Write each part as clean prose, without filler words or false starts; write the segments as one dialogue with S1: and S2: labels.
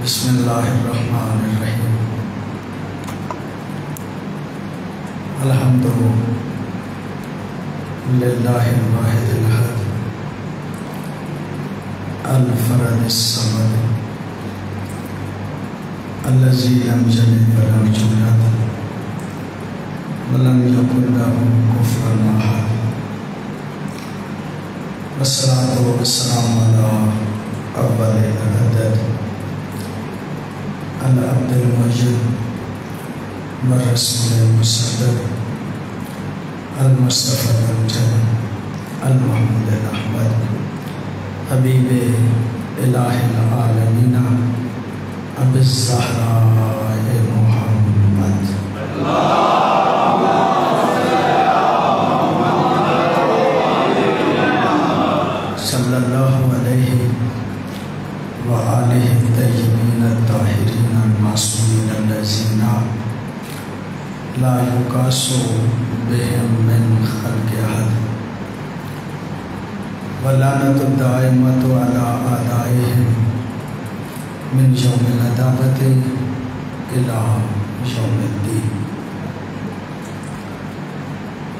S1: بسم اللہ الرحمن الرحیم الحمد للہ الواحد الاحد الفرد الصمد الذی لم یلد ولم یولد ولم یکن لہ کفوا احد والصلاۃ والسلام علی اول العدد العبد المجید والرسول المصدق المصطفى الامجد المحمود الاحمد حبیب الہ العالمین ابی الزہراء محمد صلی اللہ علیہ وآلہ الطیبین الطاہرین المعصومین الذین لا یقاس بهم من خلق احد واللعنۃ الدائمۃ علی اعدائهم من یوم العداوۃ الی یوم الدین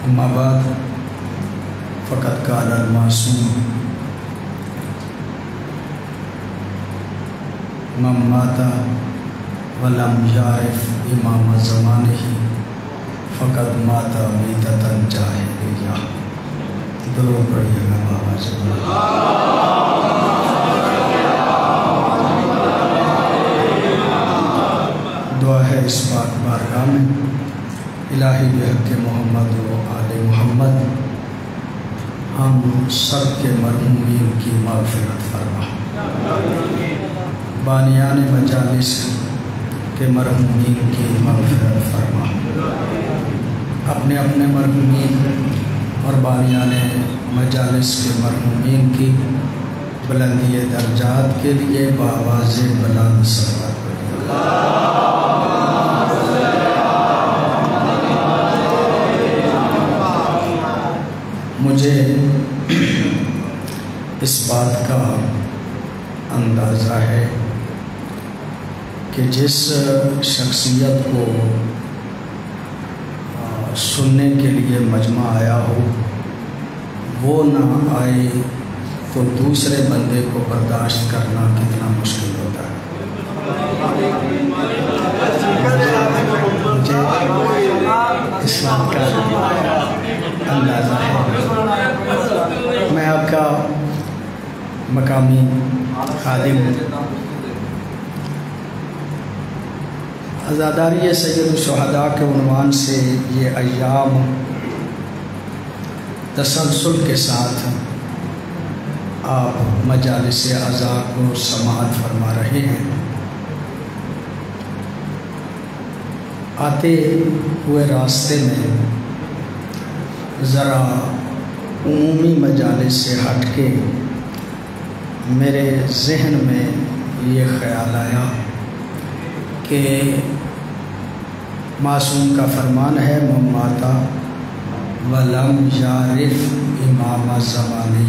S1: اما بعد فقد قال المعصوم من مات ولم یعرف امام زمانہ فقد مات میتۃ جاہلیہ۔ درود پڑھیے گا بابا جی۔ دعا ہے اس پاک بارگاہ میں الہی بحق محمد و آل محمد ہم سب کے مرحومین کی مغفرت فرما، بانیان مجالس کے مرحومین کی مغفرت فرما، اپنے اپنے مرحومین اور بانیان مجالس کے مرحومین کی بلندی درجات کے لیے بآواز بلند صلوات پڑھیے۔ مجھے اس بات کا اندازہ ہے کہ جس شخصیت کو سننے کے لیے مجمع آیا ہو وہ نہ آئے تو دوسرے بندے کو برداشت کرنا کتنا مشکل ہوتا ہے۔ مجھے اس بات کا اندازہ ہے۔ میں آپ کا مقامی خادم عزاداری سید الشہداء کے عنوان سے یہ ایام تسلسل کے ساتھ آپ مجالس عزا کو سماعت فرما رہے ہیں۔ آتے ہوئے راستے میں ذرا عمومی مجالس سے ہٹ کے میرے ذہن میں یہ خیال آیا کہ معصوم کا فرمان ہے من مات ولم یعرف امام زمانہ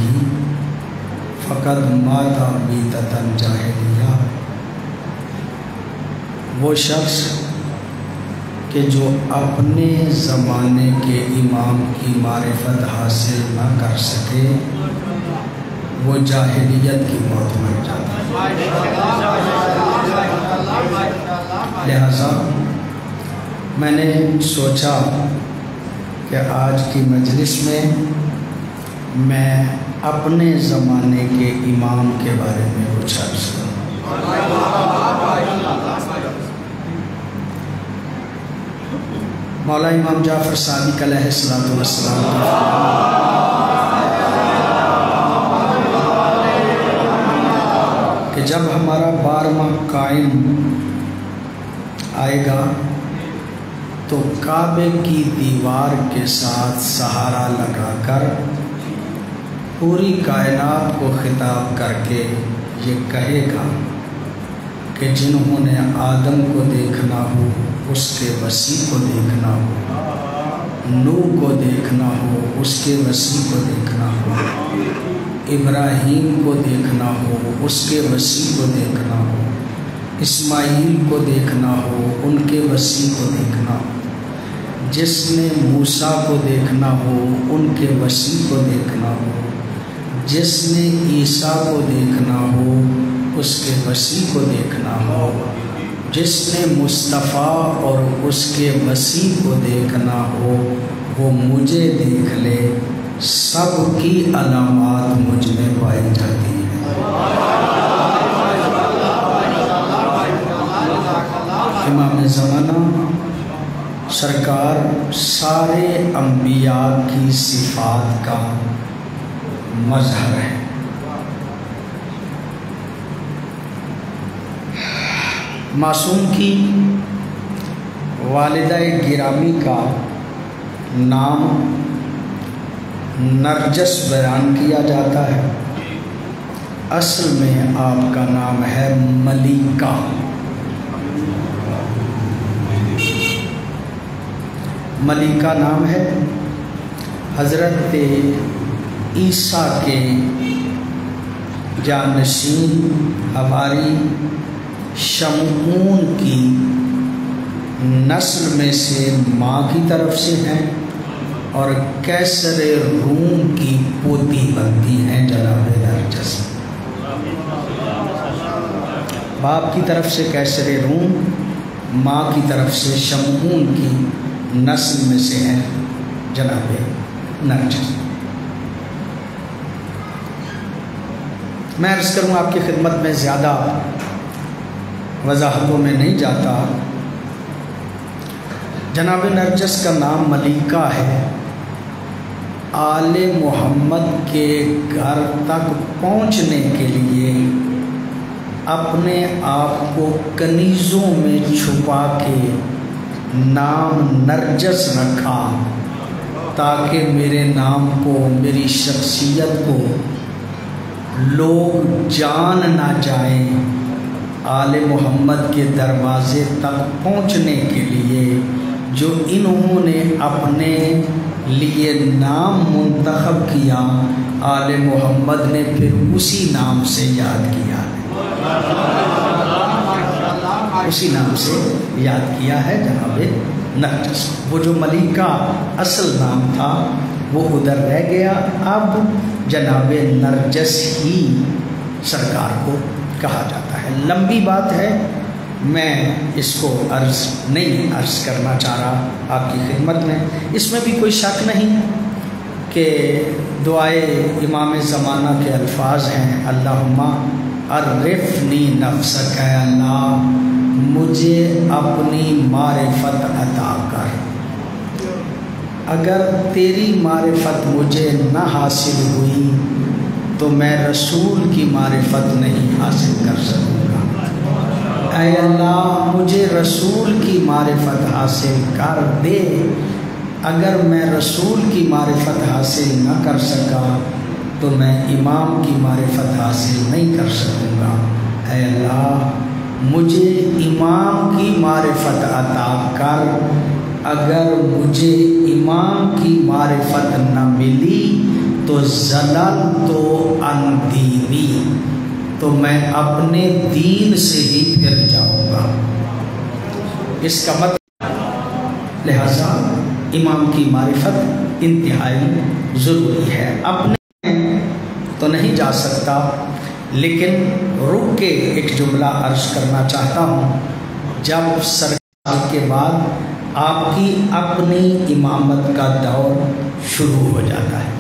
S1: فقد مات میتۃ جاہلیہ۔ وہ شخص کہ جو اپنے زمانے کے امام کی معرفت حاصل نہ کر سکے وہ جاہلیت کی موت مر جاتا ہے۔ لہذا میں نے سوچا کہ آج کی مجلس میں اپنے زمانے کے امام کے بارے میں کچھ عرض کروں۔ مولا امام جعفر صادق علیہ السلام کہ جب ہمارا 12واں قائم آئے گا تو کعبے کی دیوار کے ساتھ سہارا لگا کر پوری کائنات کو خطاب کر کے یہ کہے گا کہ جنہوں نے آدم کو دیکھنا ہو اس کے وسیع کو دیکھنا ہو، نوح کو دیکھنا ہو اس کے وسیع کو دیکھنا ہو، ابراہیم کو دیکھنا ہو اس کے وسیع کو دیکھنا ہو، اسماعیل کو دیکھنا ہو ان کے وسیع کو دیکھنا ہو، جس نے موسیٰ کو دیکھنا ہو ان کے وسیع کو دیکھنا ہو، جس نے عیسیٰ کو دیکھنا ہو اس کے وسیع کو دیکھنا ہو، جس نے مصطفیٰ اور اس کے وسیع کو دیکھنا ہو وہ مجھے دیکھ لے، سب کی علامات مجھ میں پائی جاتی ہیں۔ امام زمانہ سرکار سارے انبیاء کی صفات کا مظہر ہے۔ معصوم کی والدہ گرامی کا نام نرجس بیان کیا جاتا ہے، اصل میں آپ کا نام ہے ملیکہ۔ ملیکہ نام ہے حضرت عیسیٰ کے جانشین حواری شمعون کی نسل میں سے ماں کی طرف سے ہیں اور کیسر روم کی پوتی بنتی ہیں جناب نرجس۔ باپ کی طرف سے کیسر روم، ماں کی طرف سے شمعون کی نسل میں سے ہیں جناب نرجس۔ میں عرض کروں آپ کی خدمت میں، زیادہ وضاحتوں میں نہیں جاتا۔ جناب نرجس کا نام ملیکہ ہے۔ آل محمد کے گھر تک پہنچنے کے لیے اپنے آپ کو کنیزوں میں چھپا کے نام نرجس رکھا تاکہ میرے نام کو، میری شخصیت کو لوگ جان نہ جائیں۔ آل محمد کے دروازے تک پہنچنے کے لیے جو انہوں نے اپنے لیے نام منتخب کیا، آل محمد نے پھر اسی نام سے یاد کیا ہے، اسی نام سے یاد کیا ہے جناب نرجس۔ وہ جو ملیکہ اصل نام تھا وہ ادھر رہ گیا، اب جناب نرجس ہی سرکار کو کہا جاتا ہے۔ لمبی بات ہے، میں اس کو نہیں عرض کرنا چاہ رہا آپ کی خدمت میں۔ اس میں بھی کوئی شک نہیں کہ دعائے امام زمانہ کے الفاظ ہیں، اللہم عرفنی نفسک، اے اللہ مجھے اپنی معرفت عطا کر۔ اگر تیری معرفت مجھے نہ حاصل ہوئی تو میں رسول کی معرفت نہیں حاصل کر سکوں گا۔ اے اللہ مجھے رسول کی معرفت حاصل کر دے، اگر میں رسول کی معرفت حاصل نہ کر سکا تو میں امام کی معرفت حاصل نہیں کر سکوں گا۔ اے اللہ مجھے امام کی معرفت عطا کر، اگر مجھے امام کی معرفت نہ ملی تو زللت عن دینی، تو میں اپنے دین سے ہی پھر جاؤں گا۔ اس کا مطلب لہذا امام کی معرفت انتہائی ضروری ہے۔ اپنے تو نہیں جا سکتا، لیکن رک کے ایک جملہ عرض کرنا چاہتا ہوں۔ جب سرکار کے بعد آپ کی اپنی امامت کا دور شروع ہو جاتا ہے،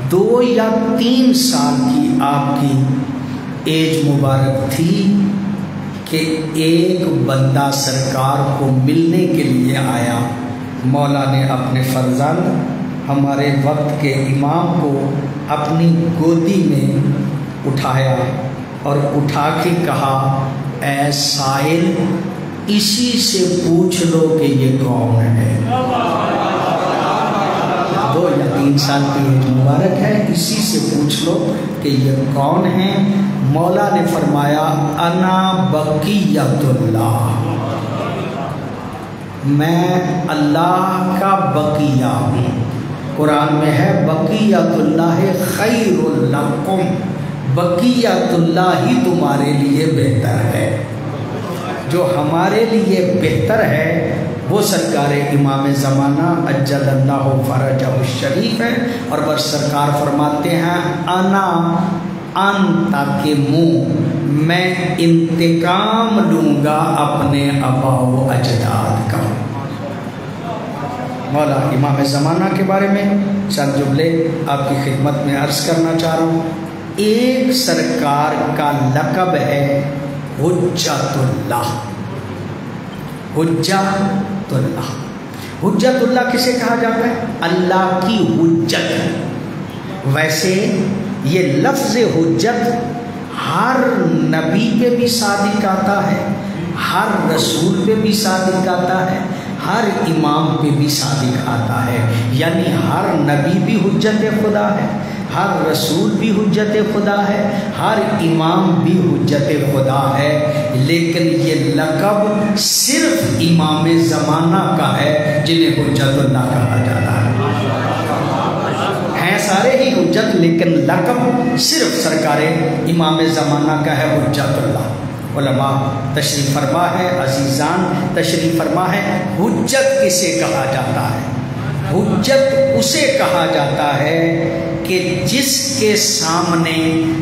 S1: 2 یا 3 سال کی آپ کی ایج مبارک تھی کہ ایک بندہ سرکار کو ملنے کے لیے آیا۔ مولا نے اپنے فرزند ہمارے وقت کے امام کو اپنی گودی میں اٹھایا اور اٹھا کے کہا، اے سائل اسی سے پوچھ لو کہ یہ کون ہے۔ 2 یا 3 سال کی ایج مبارک ہے، اسی سے پوچھ لو کہ یہ کون ہے۔ مولا نے فرمایا انا بقیت اللہ، میں اللہ کا بقیہ ہوں۔ قرآن میں ہے بقیت اللہ خیر لکم، بقیت اللہ ہی تمہارے لیے بہتر ہے۔ جو ہمارے لیے بہتر ہے وہ سرکار امام زمانہ اجل اللہ فرجہ الشریف ہے. اور بس سرکار فرماتے ہیں انا انتا کے منہ میں انتقام لوں گا اپنے آبا و اجداد کا. مولا امام زمانہ کے بارے میں چند جملے آپ کی خدمت میں عرض کرنا چاہ رہا ہوں. ایک سرکار کا لقب ہے حجت اللہ. حجت اللہ. حجت اللہ کسے کہا جاتا ہے؟ اللہ کی حجت. ویسے یہ لفظ حجت ہر نبی پہ بھی صادق آتا ہے، ہر رسول پہ بھی صادق آتا ہے، ہر امام پہ بھی صادق آتا ہے. یعنی ہر نبی بھی حجت خدا ہے، ہر رسول بھی حجت خدا ہے، ہر امام بھی حجت خدا ہے. لیکن یہ لقب صرف امام زمانہ کا ہے جنہیں حجت اللہ کہا جاتا ہے. ہیں سارے ہی حجت، لیکن لقب صرف سرکار امام زمانہ کا ہے حجت اللہ. علماء تشریف فرما ہے، عزیزان تشریف فرما ہے. حجت کسے کہا جاتا ہے؟ حجت اسے کہا جاتا ہے کہ جس کے سامنے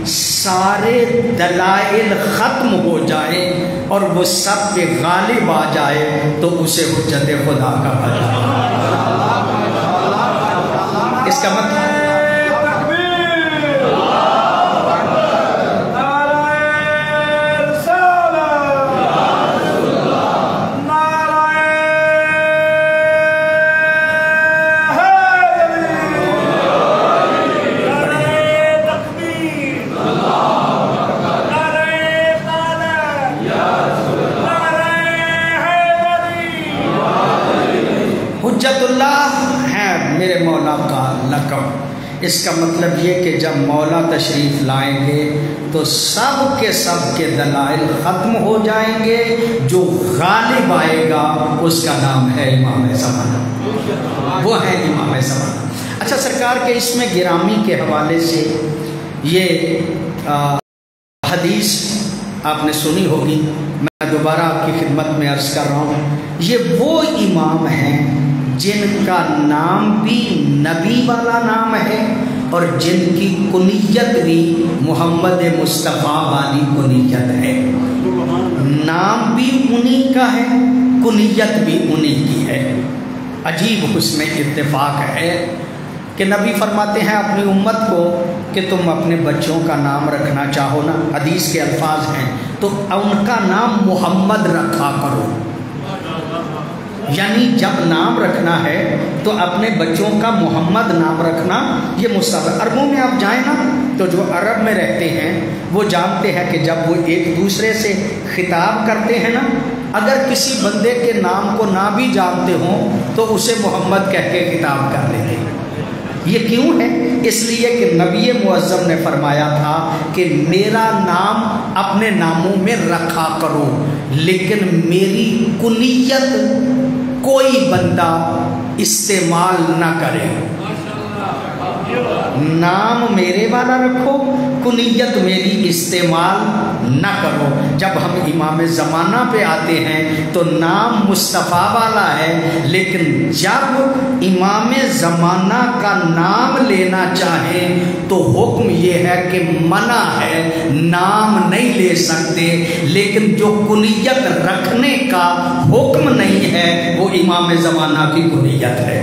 S1: سارے دلائل ختم ہو جائے اور وہ سب پہ غالب آ جائے تو اسے حجت خدا کہا جاتا ہے. اس کا مطلب حجت اللہ ہے میرے مولا کا لقب. اس کا مطلب یہ کہ جب مولا تشریف لائیں گے تو سب کے دلائل ختم ہو جائیں گے. جو غالب آئے گا اس کا نام ہے امام زمانہ. وہ ہے امام زمانہ. اچھا، سرکار کے اسم گرامی کے حوالے سے یہ حدیث آپ نے سنی ہوگی، میں دوبارہ آپ کی خدمت میں عرض کر رہا ہوں. یہ وہ امام ہیں جن کا نام بھی نبی والا نام ہے اور جن کی کنیت بھی محمد مصطفیٰ والی کنیت ہے. نام بھی انہی کا ہے، کنیت بھی انہی کی ہے. عجیب حسن اتفاق ہے کہ نبی فرماتے ہیں اپنی امت کو کہ تم اپنے بچوں کا نام رکھنا چاہو نا، حدیث کے الفاظ ہیں، تو ان کا نام محمد رکھا کرو. یعنی جب نام رکھنا ہے تو اپنے بچوں کا محمد نام رکھنا یہ مستحب. عربوں میں آپ جائیں نا تو جو عرب میں رہتے ہیں وہ جانتے ہیں کہ جب وہ ایک دوسرے سے خطاب کرتے ہیں نا، اگر کسی بندے کے نام کو نہ بھی جانتے ہوں تو اسے محمد کہہ کے خطاب کر لیتے ہیں. یہ کیوں ہے؟ اس لیے کہ نبی معظم نے فرمایا تھا کہ میرا نام اپنے ناموں میں رکھا کرو، لیکن میری کنیت کوئی بندہ استعمال نہ کرے. نام میرے والا رکھو، کنیت میری استعمال نہ کرو. جب ہم امام زمانہ پہ آتے ہیں تو نام مصطفیٰ والا ہے، لیکن جب امام زمانہ کا نام لینا چاہیں تو حکم یہ ہے کہ منع ہے، نام نہیں لے سکتے. لیکن جو کنیت رکھنے کا حکم نہیں ہے وہ امام زمانہ کی کنیت ہے.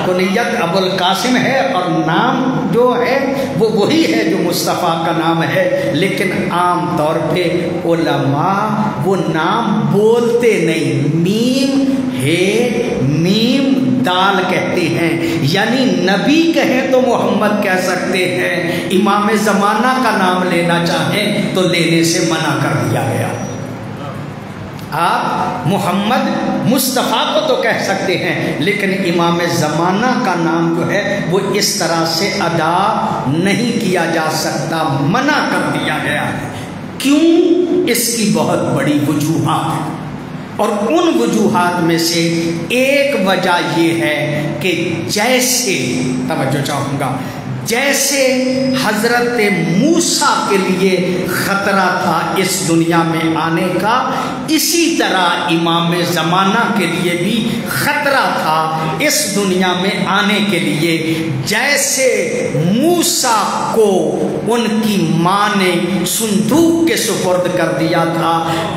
S1: کنیت ابو القاسم ہے اور نام جو ہے وہ وہی ہے جو مصطفیٰ کا نام ہے. لیکن عام طور پہ علماء وہ نام بولتے نہیں، میم ہے میم دال کہتے ہیں. یعنی نبی کہیں تو محمد کہہ سکتے ہیں، امام زمانہ کا نام لینا چاہیں تو لینے سے منع کر دیا گیا. آپ محمد مصطفیٰ کو تو کہہ سکتے ہیں، لیکن امام زمانہ کا نام جو ہے وہ اس طرح سے ادا نہیں کیا جا سکتا، منع کر دیا گیا ہے. کیوں؟ اس کی بہت بڑی وجوہات ہیں، اور ان وجوہات میں سے ایک وجہ یہ ہے کہ جیسے توجہ چاہوں گا، جیسے حضرت موسیٰ کے لیے خطرہ تھا اس دنیا میں آنے کا، اسی طرح امام زمانہ کے لیے بھی خطرہ تھا اس دنیا میں آنے کے لیے۔ جیسے موسیٰ کو ان کی ماں نے صندوق کے سپرد کر دیا تھا،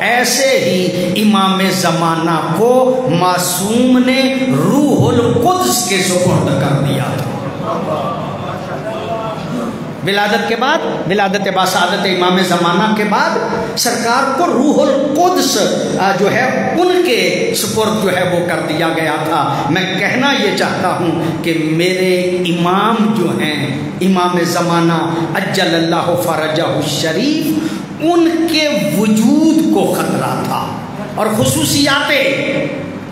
S1: ایسے ہی امام زمانہ کو معصوم نے روح القدس کے سپرد کر دیا تھا۔ ولادت کے بعد، ولادت باسعادت امام زمانہ کے بعد سرکار کو روح القدس جو ہے ان کے سپرد جو ہے وہ کر دیا گیا تھا۔ میں کہنا یہ چاہتا ہوں کہ میرے امام جو ہیں امام زمانہ عجل اللہ فرجہ الشریف، ان کے وجود کو خطرہ تھا، اور خصوصیات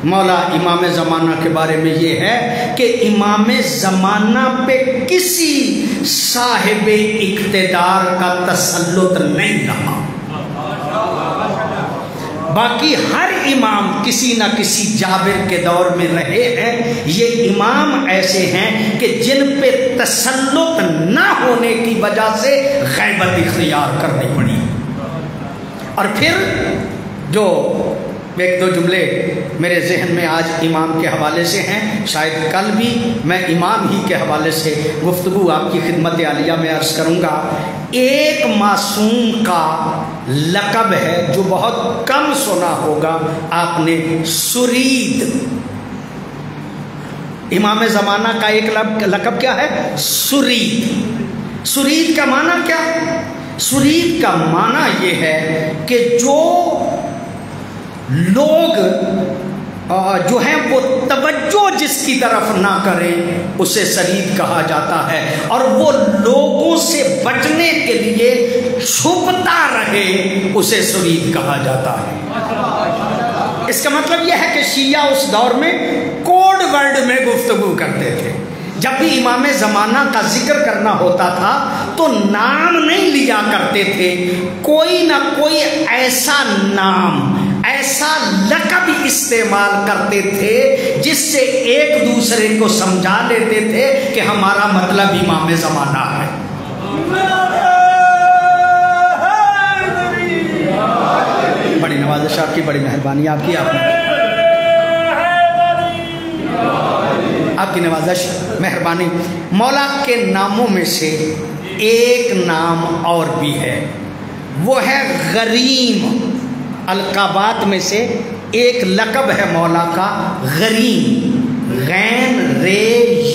S1: مولا امام زمانہ کے بارے میں یہ ہے کہ امام زمانہ پہ کسی صاحب اقتدار کا تسلط نہیں رہا۔ باقی ہر امام کسی نہ کسی جابر کے دور میں رہے ہیں، یہ امام ایسے ہیں کہ جن پہ تسلط نہ ہونے کی وجہ سے غیبت اختیار کرنی پڑی۔ اور پھر جو ایک دو جملے میرے ذہن میں آج امام کے حوالے سے ہیں، شاید کل بھی میں امام ہی کے حوالے سے گفتگو آپ کی خدمت عالیہ میں عرض کروں گا۔ ایک معصوم کا لقب ہے جو بہت کم سنا ہوگا آپ نے، سرید۔ امام زمانہ کا ایک لقب کیا ہے؟ سرید۔ سرید کا معنی کیا ہے؟ سرید کا معنی یہ ہے کہ جو لوگ جو ہیں وہ توجہ جس کی طرف نہ کریں اسے سرید کہا جاتا ہے، اور وہ لوگوں سے بچنے کے لیے چھپتا رہے اسے سرید کہا جاتا ہے۔ اس کا مطلب یہ ہے کہ شیعہ اس دور میں کوڈ ورڈ میں گفتگو کرتے تھے۔ جب بھی امام زمانہ کا ذکر کرنا ہوتا تھا تو نام نہیں لیا کرتے تھے، کوئی نہ کوئی ایسا نام، ایسا لقب استعمال کرتے تھے جس سے ایک دوسرے کو سمجھا لیتے تھے کہ ہمارا مطلب امام زمانہ ہے۔ بڑی نوازش آپ کی، بڑی مہربانی آپ کی، آپ کی نوازش، مہربانی۔ مولا کے ناموں میں سے ایک نام اور بھی ہے، وہ ہے غریم۔ القابات میں سے ایک لقب ہے مولا کا غریم، غین رے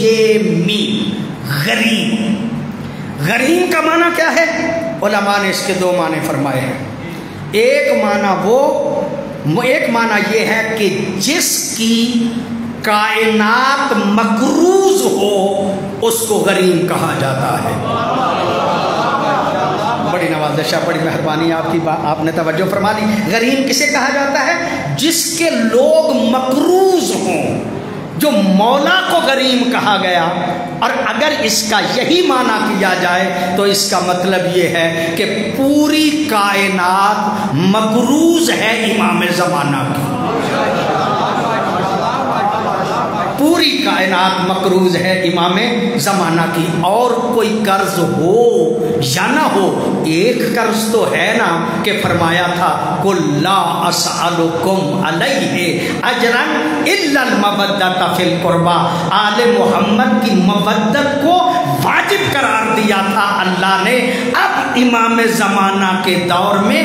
S1: یہ میم، غریم۔ غریم کا معنی کیا ہے؟ علماء نے اس کے دو معنی فرمائے ہیں۔ ایک معنی یہ ہے کہ جس کی کائنات مقروض ہو اس کو غریم کہا جاتا ہے۔ بڑی نوازش، بڑی مہربانی آپ کی، آپ نے توجہ فرما لی۔ غریم کسے کہا جاتا ہے؟ جس کے لوگ مقروض ہوں، جو مولا کو غریم کہا گیا۔ اور اگر اس کا یہی معنی کیا جائے تو اس کا مطلب یہ ہے کہ پوری کائنات مقروض ہے امام زمانہ کی، پوری کائنات مقروض ہے امام زمانہ کی۔ اور کوئی قرض ہو یا نہ ہو، ایک قرض تو ہے نا کہ فرمایا تھا قُلْ لَا أَسْأَلُكُمْ عَلَيْهِ أَجْرًا إِلَّا الْمَوَدَّةَ فِي الْقُرْبَى۔ آل محمد کی مودت کو واجب قرار دیا تھا اللہ نے، اب امام زمانہ کے دور میں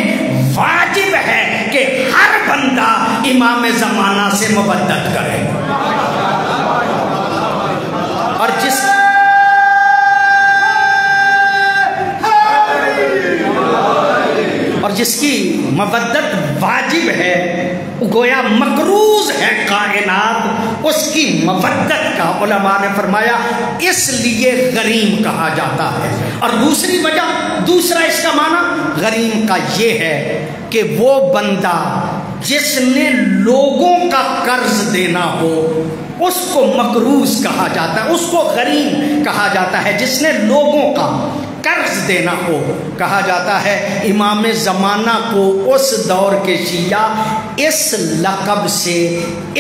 S1: واجب ہے کہ ہر بندہ امام زمانہ سے مودت کرے۔ اور جس کی مودت واجب ہے، گویا مقروض ہے کائنات، اس کی مودت کا علماء نے فرمایا اس لیے غریم کہا جاتا ہے۔ اور دوسری وجہ، دوسرا اس کا معنی غریم کا یہ ہے کہ وہ بندہ جس نے لوگوں کا قرض دینا ہو اس کو مقروض کہا جاتا ہے، اس کو غریم کہا جاتا ہے، جس نے لوگوں کا قرض دینا ہو. کہا جاتا ہے امام زمانہ کو اس دور کے شیعہ اس لقب سے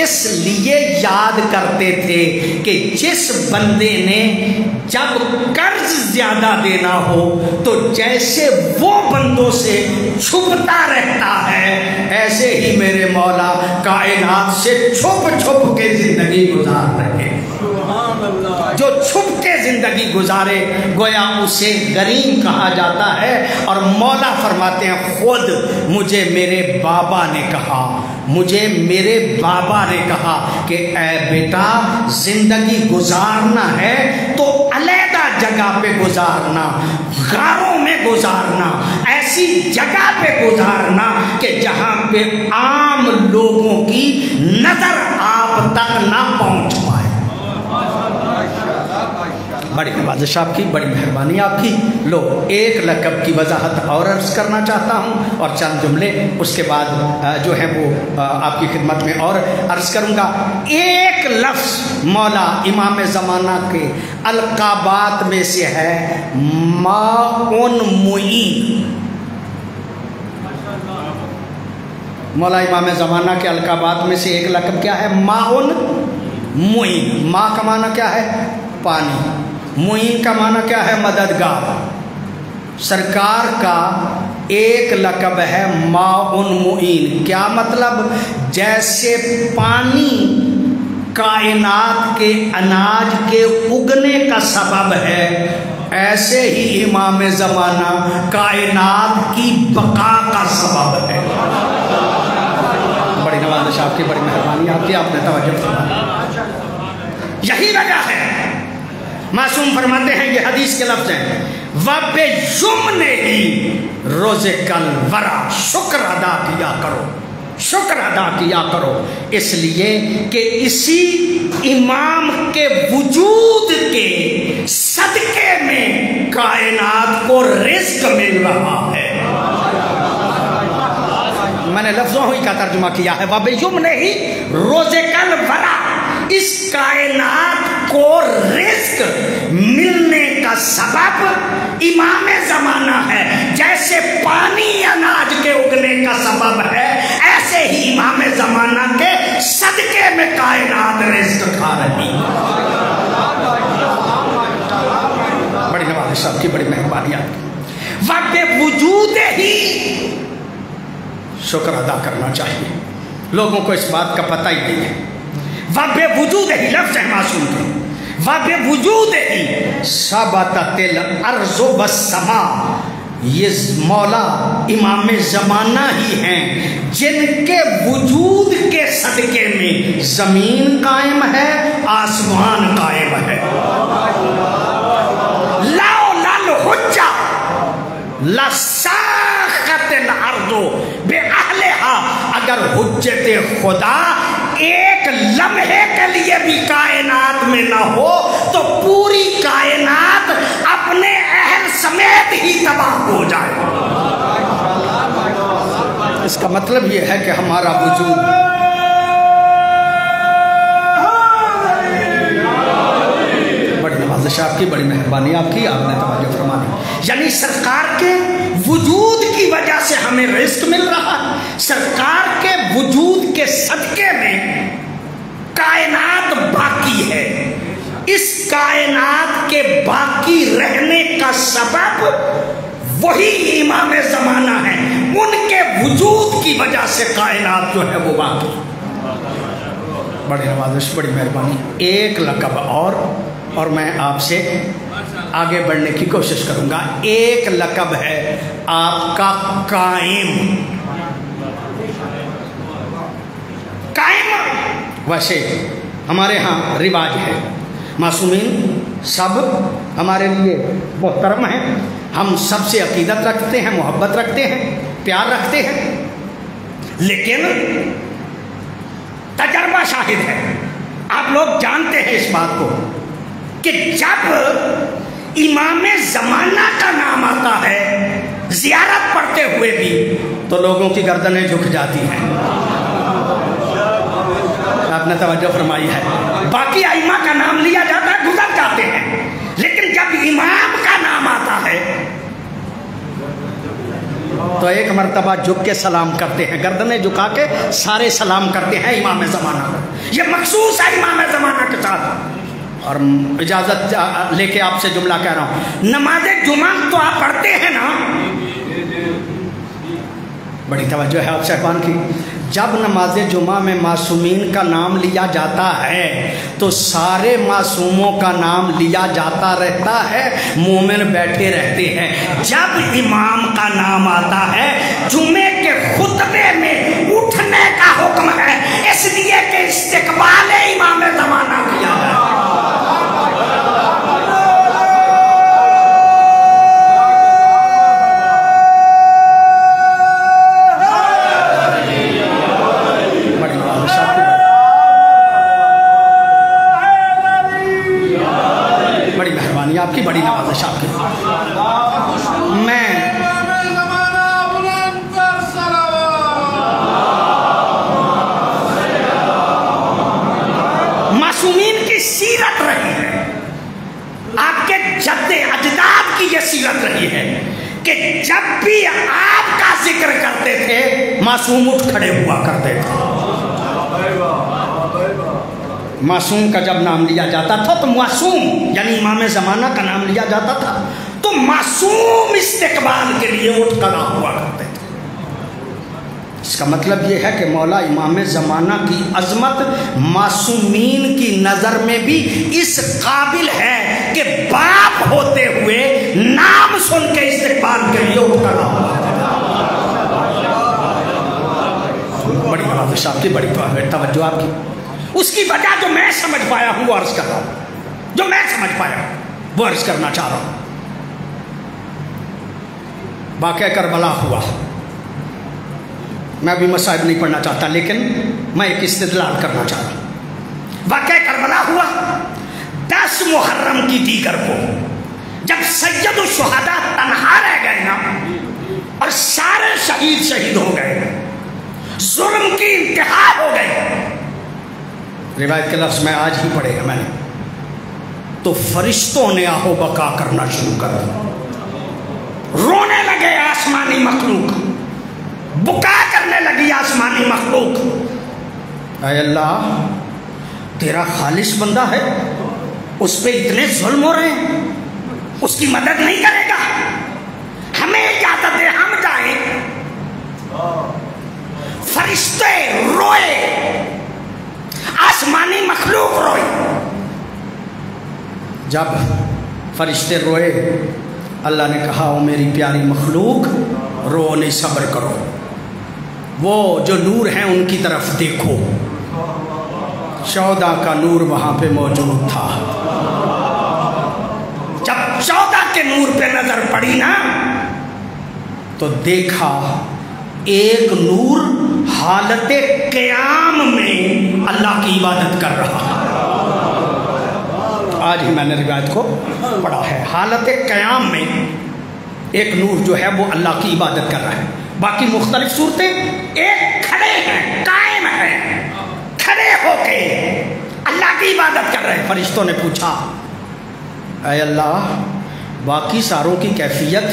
S1: اس لیے یاد کرتے تھے کہ جس بندے نے جب قرض زیادہ دینا ہو تو جیسے وہ بندوں سے چھپتا رہتا ہے ایسے ہی میرے مولا کائنات سے چھپ چھپ کے زندگی گزار رہے. جو چھپ کے زندگی گزارے گویا اسے غریم کہا جاتا ہے. اور مولا فرماتے ہیں خود مجھے میرے بابا نے کہا کہ اے بیٹا زندگی گزارنا ہے تو علیحدہ جگہ پہ گزارنا, غاروں میں گزارنا, ایسی جگہ پہ گزارنا کہ جہاں پہ عام لوگوں کی نظر آپ تک نہ پہنچ پائے. بڑی نوازش آپ کی, بڑی مہربانی آپ کی. لو ایک لقب کی وضاحت اور عرض کرنا چاہتا ہوں اور چند جملے اس کے بعد جو ہیں وہ آپ کی خدمت میں اور عرض کروں گا. ایک لفظ مولا امام زمانہ کے القابات میں سے ہے ماؤن معین. مولا امام زمانہ کے القابات میں سے ایک لقب کیا ہے؟ ماؤن معین. ماں کا معنی کیا ہے؟ پانی. معین کا معنی کیا ہے؟ مددگار. سرکار کا ایک لقب ہے ماؤن معین. کیا مطلب؟ جیسے پانی کائنات کے اناج کے اگنے کا سبب ہے ایسے ہی امام زمانہ کائنات کی بقا کا سبب ہے. بڑی نوازش آپ کی, بڑی مہربانی آپ کی, آپ نے توجہ فرمائی. یہی وجہ ہے معصوم فرماتے ہیں, یہ حدیث کے لفظ ہیں, وَبِجُمْنِهِ رُزِقَ الْوَرَى, شکر ادا کیا کرو, شکر ادا کیا کرو, اس لیے کہ اسی امام کے وجود کے صدقے میں کائنات کو رزق مل رہا ہے. میں نے لفظوں ہی کا ترجمہ کیا ہے, وَبِجُمْنِهِ رُزِقَ الْوَرَى, اس کائنات کو رزق ملنے کا سبب امام زمانہ ہے. جیسے پانی اناج کے اگنے کا سبب ہے ایسے ہی امام زمانہ کے صدقے میں کائنات رزق کھا رہی. بڑی نوازش صاحب کی, بڑی مہربانی آپ کی. وقت وجود ہی شکر ادا کرنا چاہیے. لوگوں کو اس بات کا پتہ ہی نہیں ہے. وَبِ وجود ہی لفظ ہے معصوم کے, وَبِ وجود ہی ثبتت الارض والسماء. یہ مولا امام زمانہ ہی ہیں جن کے وجود کے صدقے میں زمین قائم ہے, آسمان قائم ہے. لولا الحجہ لساخت الارض بأہلہا, اگر حجت خدا ایک لمحے کے لیے بھی کائنات میں نہ ہو تو پوری کائنات اپنے اہل سمیت ہی تباہ ہو جائے. اس کا مطلب یہ ہے کہ ہمارا وجود بڑی نوازش آپ کی, بڑی مہربانی آپ کی, آپ نے توجہ فرما دی. یعنی سرکار کے وجود کی وجہ سے ہمیں رزق مل رہا ہے. سرکار کے وجود کے صدقے میں کائنات باقی ہے. اس کائنات کے باقی رہنے کا سبب وہی امام زمانہ ہے. ان کے وجود کی وجہ سے کائنات جو ہے وہ باقی. بڑی نوازش, بڑی مہربانی. ایک لقب اور میں آپ سے آگے بڑھنے کی کوشش کروں گا. ایک لقب ہے آپ کا قائم. قائم ویسے ہمارے ہاں رواج ہے, معصومین سب ہمارے لیے محترم ہیں, ہم سب سے عقیدت رکھتے ہیں, محبت رکھتے ہیں, پیار رکھتے ہیں, لیکن تجربہ شاہد ہے, آپ لوگ جانتے ہیں اس بات کو کہ جب امام زمانہ کا نام آتا ہے زیارت پڑھتے ہوئے بھی تو لوگوں کی گردنیں جھک جاتی ہیں. آپ نے توجہ فرمائی ہے. باقی ائمہ کا نام لیا جاتا ہے, گزر جاتے ہیں, لیکن جب امام کا نام آتا ہے تو ایک مرتبہ جھک کے سلام کرتے ہیں، گردنیں جھکا کے سارے سلام کرتے ہیں امام زمانہ کو. یہ مخصوص ہے امام زمانہ کے ساتھ. اور اجازت لے کے آپ سے جملہ کہہ رہا ہوں، نماز جمعہ تو آپ پڑھتے ہیں نا، بڑی توجہ ہے آپ صاحبان کی. جب نماز جمعہ میں معصومین کا نام لیا جاتا ہے تو سارے معصوموں کا نام لیا جاتا رہتا ہے، مومن بیٹھے رہتے ہیں. جب امام کا نام آتا ہے جمعے کے خطبے میں اٹھنے کا حکم ہے، اس لیے کہ استقبال امام زمانہ کیا ہے. آپ کی بڑی نوازش آپ کی. میں معصومین کی سیرت رہی ہے، آپ کے جد اجداد کی یہ سیرت رہی ہے کہ جب بھی آپ کا ذکر کرتے تھے معصوم اٹھ کھڑے ہوا کرتے تھے. معصوم کا جب نام لیا جاتا تھا تو معصوم یعنی امام زمانہ کا نام لیا جاتا تھا تو معصوم استقبال کے لیے اٹھ کھڑا ہوا کرتے تھے. اس کا مطلب یہ ہے کہ مولا امام زمانہ کی عظمت معصومین کی نظر میں بھی اس قابل ہے کہ باپ ہوتے ہوئے نام سن کے استقبال کے لیے اٹھ کھڑا ہوا. بڑی نوازش آپ کی، بڑی توجہ آپ کی. اس کی وجہ جو میں سمجھ پایا ہوں وہ عرض کر رہا ہوں، جو میں سمجھ پایا ہوں وہ عرض کرنا چاہ رہا ہوں. واقعہ کربلا ہوا، میں بھی مصائب نہیں پڑھنا چاہتا لیکن میں ایک استدلال کرنا چاہ رہا ہوں. واقعہ کربلا ہوا 10 محرم کی دیگر کو، جب سید الشہداء تنہا رہ گئے نا اور سارے شہید ہو گئے، ظلم کی انتہا ہو گئی. روایت کے لفظ میں آج ہی پڑھے گا میں نے، تو فرشتوں نے آہو بکا کرنا شروع کر دیا. رونے لگے آسمانی مخلوق، بکا کرنے لگی آسمانی مخلوق. اے اللہ، تیرا خالص بندہ ہے، اس پہ اتنے ظلم ہو رہے ہیں، اس کی مدد نہیں کرے گا، ہمیں اجازت دے ہم جائیں. فرشتے روئے، آسمانی مخلوق روئے. جب فرشتے روئے اللہ نے کہا او میری پیاری مخلوق رو نہیں، صبر کرو، وہ جو نور ہیں ان کی طرف دیکھو. 14 کا نور وہاں پہ موجود تھا. جب 14 کے نور پہ نظر پڑی نا تو دیکھا ایک نور حالت قیام میں اللہ کی عبادت کر رہا. آج ہی میں نے روایت کو پڑھا ہے، حالت قیام میں ایک نور جو ہے وہ اللہ کی عبادت کر رہا ہے. باقی مختلف صورتیں، ایک کھڑے ہیں، قائم ہیں، کھڑے ہو کے اللہ کی عبادت کر رہے ہیں. فرشتوں نے پوچھا اے اللہ، باقی ساروں کی کیفیت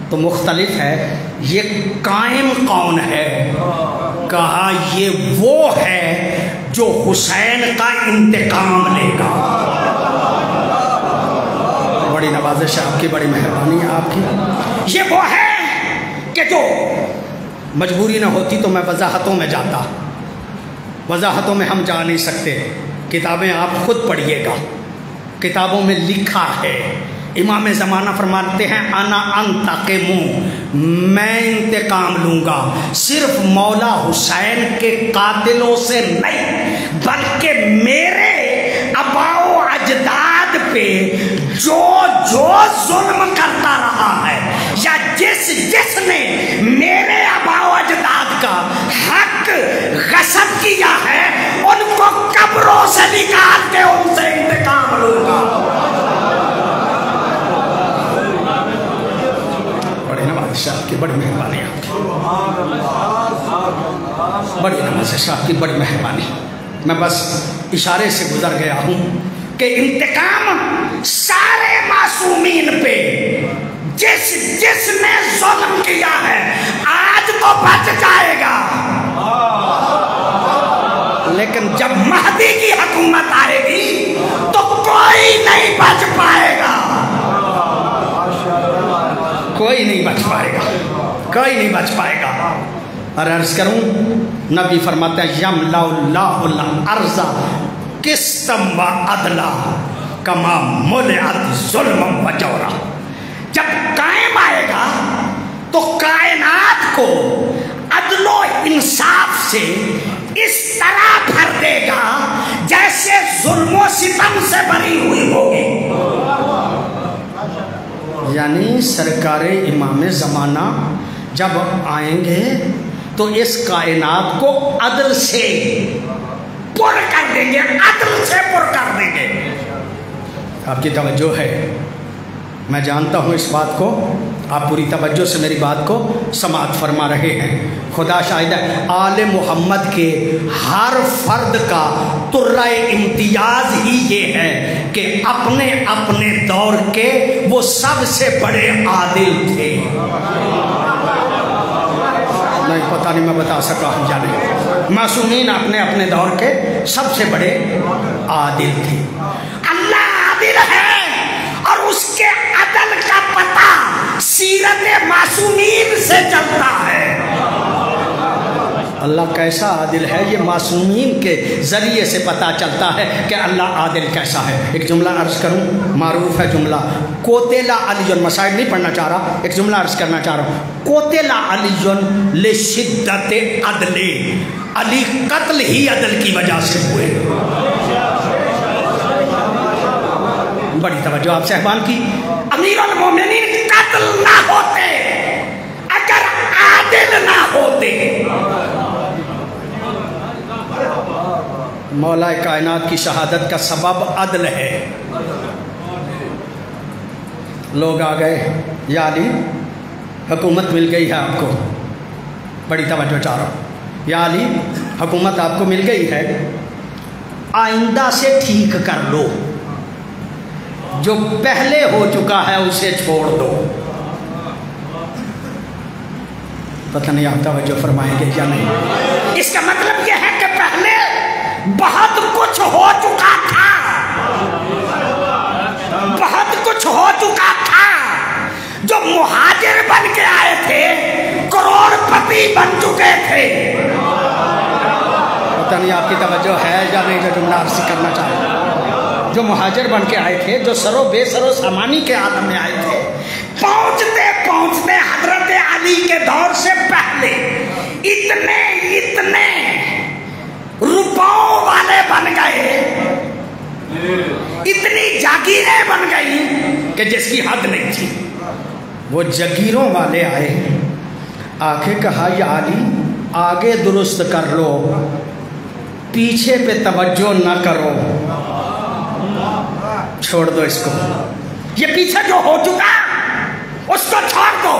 S1: تو مختلف ہے، یہ قائم کون ہے؟ کہا یہ وہ ہے جو حسین کا انتقام لے گا. بڑی نوازش ہے آپ کی، بڑی مہربانی ہے آپ کی. یہ وہ ہے کہ جو مجبوری نہ ہوتی تو میں وضاحتوں میں جاتا، وضاحتوں میں ہم جا نہیں سکتے، کتابیں آپ خود پڑھیے گا. کتابوں میں لکھا ہے، امام زمانہ فرماتے ہیں انا انتقم، میں انتقام لوں گا صرف مولا حسین کے قاتلوں سے نہیں بلکہ میرے آباء و اجداد پہ جو ظلم کرتا رہا ہے یا جس نے میرے آباء و اجداد کا حق غصب کیا ہے ان کو قبروں سے نکال کے ان سے انتقام لوں گا. کی بڑی مہربانی آپ کی، بڑی نوازش آپ کی، بڑی مہربانی. میں بس اشارے سے گزر گیا ہوں کہ انتقام سارے معصومین پہ جس نے ظلم کیا ہے آج تو بچ جائے گا، لیکن جب مہدی کی حکومت آئے گی تو کوئی نہیں بچ پائے گا، کوئی نہیں بچ پائے گا، کوئی نہیں بچ پائے گا۔ اور عرض کروں، نبی فرماتے ہیں یملا اللہ الارض قسطا و عدلا کما ملئت ظلما و جورا۔ جب قائم آئے گا تو کائنات کو عدل و انصاف سے اس طرح بھر دے گا جیسے ظلم و ستم سے بھری ہوئی ہوگی۔ یعنی سرکار امام زمانہ جب آئیں گے تو اس کائنات کو عدل سے پر کر دیں گے، عدل سے پر کر دیں گے۔ آپ کی توجہ ہے، میں جانتا ہوں اس بات کو، آپ پوری توجہ سے میری بات کو سماعت فرما رہے ہیں۔ خدا شاہد ہے، آل محمد کے ہر فرد کا ترہ امتیاز ہی یہ ہے کہ اپنے اپنے دور کے وہ سب سے بڑے عادل تھے۔ نہیں پتہ نہیں میں بتا سکا ہوں یا نہیں، معصومین اپنے اپنے دور کے سب سے بڑے عادل تھے۔ اللہ عادل ہے اور اس کے عدل کا پتہ سیرت معصومین سے چلتا ہے۔ اللہ کیسا عادل ہے یہ معصومین کے ذریعے سے پتہ چلتا ہے کہ اللہ عادل کیسا ہے۔ ایک جملہ عرض کروں، معروف ہے جملہ، قتل علی، مسائل نہیں پڑھنا چاہ رہا، ایک جملہ عرض کرنا چاہ رہا ہوں، قتل علی لشدت عدل، علی قتل ہی عدل کی وجہ سے ہوئے۔ بڑی توجہ آپ صاحبان کی، امیر المومنین قتل نہ ہوتے اگر عادل نہ ہوتے۔ مولا کائنات کی شہادت کا سبب عدل ہے۔ لوگ آ گئے، یا علی حکومت مل گئی ہے آپ کو، بڑی توجہ چاہ رہا ہوں، یا علی حکومت آپ کو مل گئی ہے، آئندہ سے ٹھیک کر لو، جو پہلے ہو چکا ہے اسے چھوڑ دو۔ پتہ نہیں آپ توجہ فرمائیں گے یا نہیں۔ اس کا مطلب یہ ہے کہ پہلے بہت کچھ ہو چکا تھا، بہت کچھ ہو چکا تھا۔ جو مہاجر بن کے آئے تھے کروڑ پتی بن چکے تھے۔ پتہ نہیں آپ کی توجہ ہے یا نہیں جو جملہ عرض کرنا چاہتا ہوں۔ جو مہاجر بن کے آئے تھے، جو سرو بے سرو سامانی کے عالم میں آئے تھے، پہنچتے پہنچتے حضرت علی کے دور سے پہلے اتنے روپوں والے بن گئے، اتنی جاگیریں بن گئی کہ جس کی حد نہیں تھی۔ وہ جاگیروں والے آئے، آ کے کہا یا علی آگے درست کر لو، پیچھے پہ توجہ نہ کرو، چھوڑ دو اس کو، یہ پیچھے جو ہو چکا اس کو چھوڑ دو۔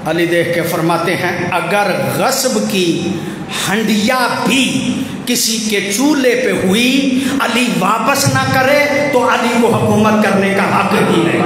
S1: علی دیکھ کے فرماتے ہیں اگر غصب کی ہنڈیا بھی کسی کے چولہے پہ ہوئی، علی واپس نہ کرے تو علی کو حکومت کرنے کا حق ہی نہیں۔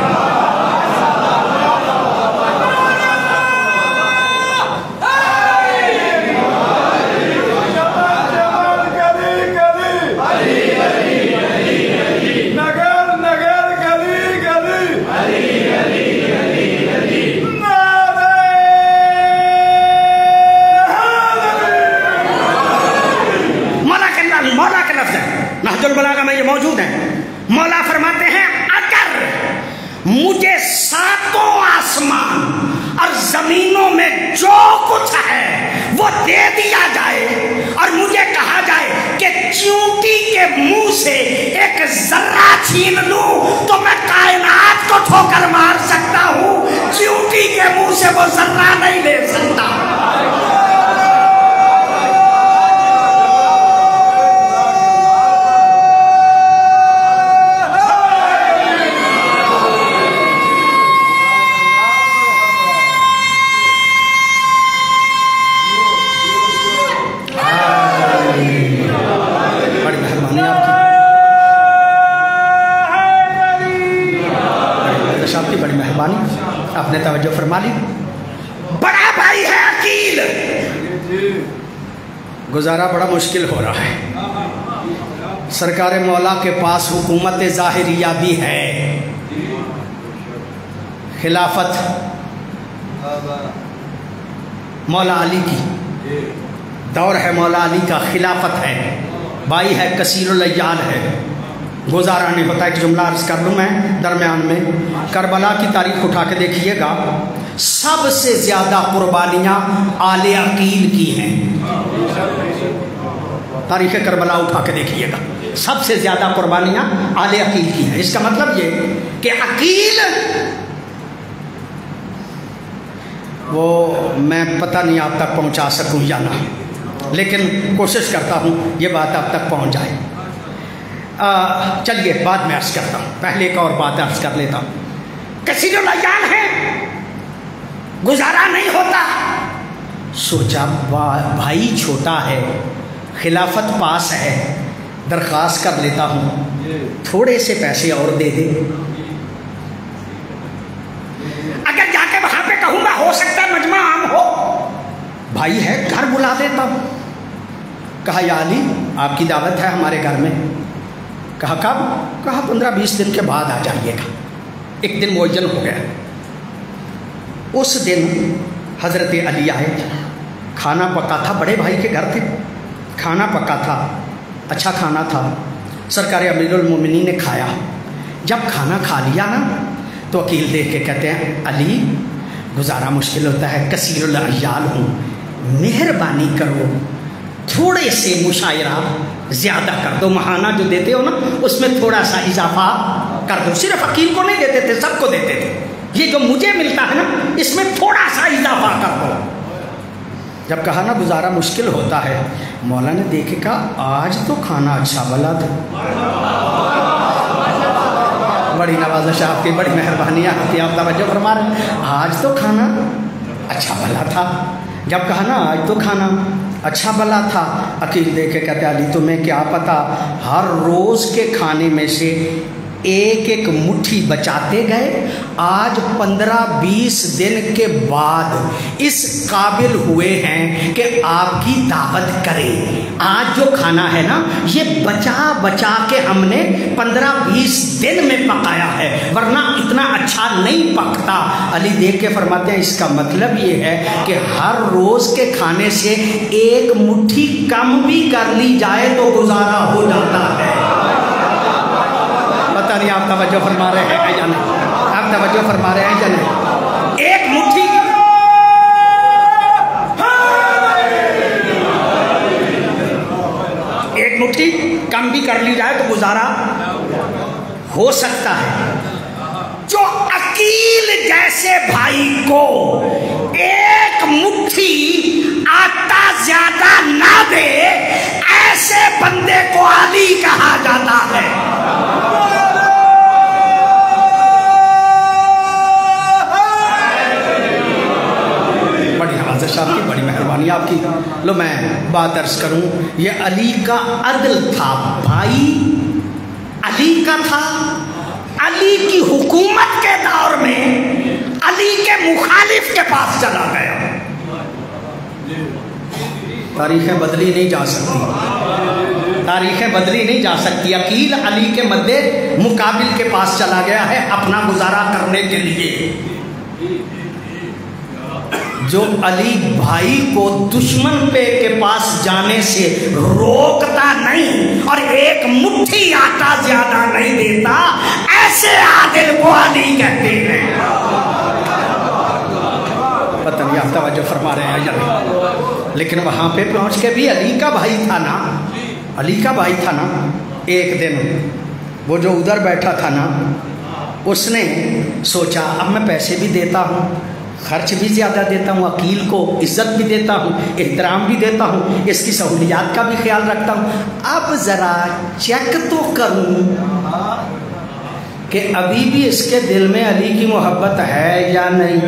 S1: البلاغہ میں یہ موجود ہے، مولا فرماتے ہیں اگر مجھے ساتوں آسمان اور زمینوں میں جو کچھ ہے وہ دے دیا جائے اور مجھے کہا جائے کہ چیونٹی کے منہ سے ایک ذرہ چھین لوں تو میں کائنات کو ٹھوکر مار سکتا ہوں، چیونٹی کے منہ سے وہ ذرہ نہیں لے سکتا۔ آپ نے توجہ فرما لی. بڑا بھائی ہے عقیل. گزارا بڑا مشکل ہو رہا ہے. سرکار مولا کے پاس حکومت ظاہریہ بھی ہے. خلافت مولا علی کی دور ہے, مولا علی کا خلافت ہے, بھائی ہے, کثیر العیال ہے. گزارا نہیں ہوتا. ایک جملہ عرض کر لوں میں درمیان میں, کربلا کی تاریخ اٹھا کے دیکھیے گا, سب سے زیادہ قربانیاں آل عقیل کی ہیں. تاریخ کربلا اٹھا کے دیکھیے گا, سب سے زیادہ قربانیاں آل عقیل کی ہیں. اس کا مطلب یہ کہ عقیل وہ میں پتہ نہیں آپ تک پہنچا سکوں یا نہ, لیکن کوشش کرتا ہوں یہ بات آپ تک پہنچ جائے. چلیے بعد میں عرض کرتا ہوں, پہلے ایک اور بات عرض کر لیتا ہوں. کثیر العیال ہے, گزارا نہیں ہوتا. سوچا بھائی چھوٹا ہے, خلافت پاس ہے, درخواست کر لیتا ہوں تھوڑے سے پیسے اور دے دے. اگر جا کے وہاں پہ کہوں گا ہو سکتا ہے مجمع عام ہو, بھائی ہے گھر بلا دیتا ہوں. کہا یا علی آپ کی دعوت ہے ہمارے گھر میں. کہا کب؟ کہا 15-20 دن کے بعد آ جائیے گا. ایک دن معین ہو گیا. اس دن حضرت علی آئے, کھانا پکا تھا, بڑے بھائی کے گھر تھے, کھانا پکا تھا, اچھا کھانا تھا. سرکار امیر المومنین نے کھایا. جب کھانا کھا لیا نا تو عقیل دیکھ کے کہتے ہیں علی گزارا مشکل ہوتا ہے, کثیر العیال ہوں, مہربانی کرو تھوڑے سے مشاعرہ زیادہ کر دو, ماہانہ جو دیتے ہو نا اس میں تھوڑا سا اضافہ کر دو. صرف عقیل کو نہیں دیتے تھے, سب کو دیتے تھے. یہ جو مجھے ملتا ہے نا اس میں تھوڑا سا اضافہ کر دو. جب کہا نا گزارا مشکل ہوتا ہے, مولا نے دیکھے کہا آج تو کھانا اچھا بلا تھا. بڑی نوازش آپ کی, بڑی مہربانیاں ہوتی ہیں, آپ توجہ فرما رہے ہیں. آج تو کھانا اچھا بلا تھا. جب کہا نا آج تو کھانا اچھا بلا تھا, عقیل دیکھ کے کہتے علی تمہیں کیا پتا, ہر روز کے کھانے میں سے ایک ایک مٹھی بچاتے گئے, آج 15-20 دن کے بعد اس قابل ہوئے ہیں کہ آپ کی دعوت کریں. آج جو کھانا ہے نا یہ بچا بچا کے ہم نے 15-20 دن میں پکایا ہے, ورنہ اتنا اچھا نہیں پکتا. علی دیکھ کے فرماتے ہیں اس کا مطلب یہ ہے کہ ہر روز کے کھانے سے ایک مٹھی کم بھی کر لی جائے تو گزارا ہو جاتا ہے. پتہ نہیں آپ توجہ فرما رہے ہیں یا نہیں, آپ توجہ فرما رہے ہیں یا نہیں. ایک مٹھی کم بھی کر لی جائے تو گزارا ہو سکتا ہے. جو عقیل جیسے بھائی کو ایک مٹھی آٹا زیادہ نہ دے, ایسے بندے کو علی کہا جاتا ہے. آپ کی بڑی مہربانی آپ کی. لو میں بات عرض کروں, یہ علی کا عدل تھا, بھائی علی کا تھا. علی کی حکومت کے دور میں علی کے مخالف کے پاس چلا گیا. تاریخیں بدلی نہیں جا سکتی, تاریخیں بدلی نہیں جا سکتی. عقیل علی کے مد مقابل کے پاس چلا گیا ہے اپنا گزارا کرنے کے لیے. جو علی بھائی کو دشمن پہ کے پاس جانے سے روکتا نہیں اور ایک مٹھی آٹا زیادہ نہیں دیتا, ایسے عادل کو علی کہتے ہیں. پتہ نہیں آپ توجہ فرما رہے ہیں یا نہیں, لیکن وہاں پہ پہنچ کے بھی علی کا بھائی تھا نا, علی کا بھائی تھا نا. ایک دن وہ جو ادھر بیٹھا تھا نا اس نے سوچا اب میں پیسے بھی دیتا ہوں, خرچ بھی زیادہ دیتا ہوں, عقیل کو عزت بھی دیتا ہوں, احترام بھی دیتا ہوں, اس کی سہولیات کا بھی خیال رکھتا ہوں, اب ذرا چیک تو کروں کہ ابھی بھی اس کے دل میں علی کی محبت ہے یا نہیں.